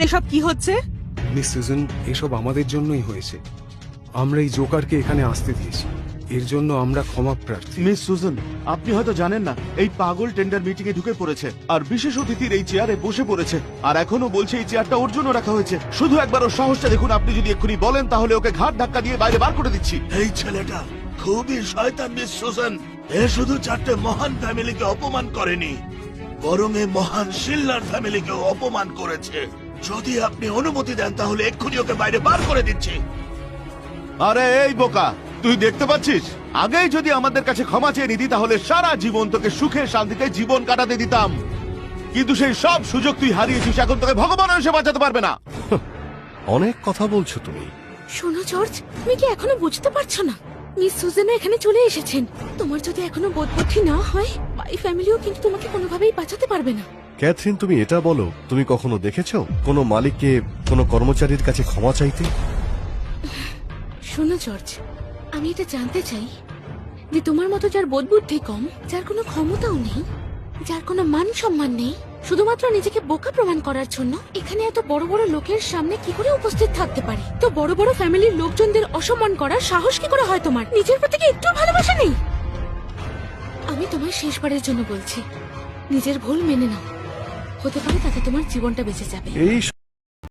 এসব কি হচ্ছে? মিস সুজন, এসব আমাদের জন্যই হয়েছে। আমরা এই জোকারকে এখানে আসতে দিয়েছি, এর জন্য আমরা ক্ষমা প্রার্থী। মিস সুজন, আপনি হয়তো জানেন না এই পাগল টেন্ডার মিটিং এ ঢুকে পড়েছে আর বিশেষ অতিথির এই চেয়ারে বসে পড়েছে আর এখনো বলছে এই চেয়ারটা ওর জন্য রাখা হয়েছে। শুধু একবার ওর সাহসটা দেখুন, আপনি যদি এক্ষুনি বলেন তাহলে ওকে ঘাট ধাক্কা দিয়ে বাইরে বার করে দিচ্ছি। এই ছেলেটা খুবই শয়তান মিস সুজন। এ শুধু 4টে মহান ফ্যামিলিকে অপমান করেনি, বরং এ মহান শিল্লার ফ্যামিলিকেও অপমান করেছে। যদি আপনি অনুমতি দেন তাহলে এক্ষুনি ওকে বাইরে বার করে দিচ্ছি। আরে এই বোকা, তুই দেখতে পাচ্ছিস আগেই যদি আমাদের কাছে ক্ষমা চেয়ে নিতি তাহলে সারা জীবন তোকে সুখে শান্তিতে জীবন কাটাতে দিতাম, কিন্তু সেই সব সুযোগ তুই হারিয়েছিস। এখন তোকে ভগবান এসে বাঁচাতে পারবে না। অনেক কথা বলছো তুমি। শোনো জর্জ, তুমি কি এখনো বুঝতে পারছো না? মিস সুজেনও এখানে চলে এসেছেন। তোমার যদি এখনো বোধবুদ্ধি না হয়, মাই ফ্যামিলিও কিন্তু তোমাকে কোনোভাবেই বাঁচাতে পারবে না। ক্যাথরিন, তুমি এটা বলো, তুমি কখনো দেখেছো কোনো মালিককে কোনো কর্মচারীর কাছে ক্ষমা চাইতে? শোনো জর্জ, আমি এটা জানতে চাই যে তোমার মতো যার বোধবুদ্ধি কম, যার কোনো ক্ষমতাও নেই, যার কোনো মান সম্মান নেই, শুধুমাত্র নিজেকে বোকা প্রমাণ করার জন্য এখানে এত বড় বড় লোকের সামনে কি করে উপস্থিত থাকতে পারে? তো বড় বড় ফ্যামিলির লোকজনদের অসম্মান করার সাহস কি করে হয় তোমার? নিজের প্রতি কি একটু ভালোবাসা নেই? আমি তোমার শেষবারের জন্য বলছি, নিজের ভুল মেনে নাও। হতে পারে তাতে তোমার জীবনটা বেঁচে যাবে। এই